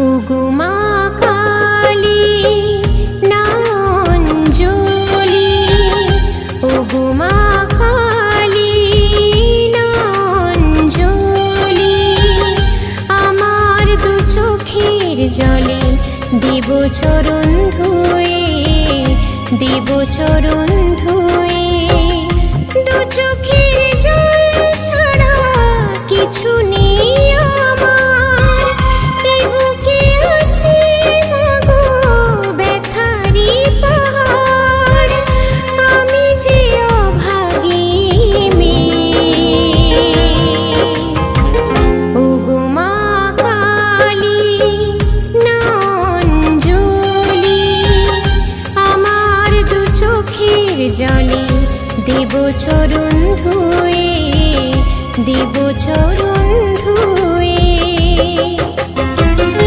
ওগো মা কালী নয়নজ্বলি, ওগো মা কালী নয়নজ্বলি, আমার দু চোখের জলে দেব চরণ ধুয়ে, দেব চরণ ধুয়ে। দু চোখের জল ছাড়া কিছু নেই আমার, এ বুকে আছে মাগো ব্যথারি পাহাড়, আমি যে অভাগী মেয়ে। ওগো মা কালী নয়নজ্বলি, আমার দু চোখের জলে দেব চরণ ধুয়ে, দেব চরণ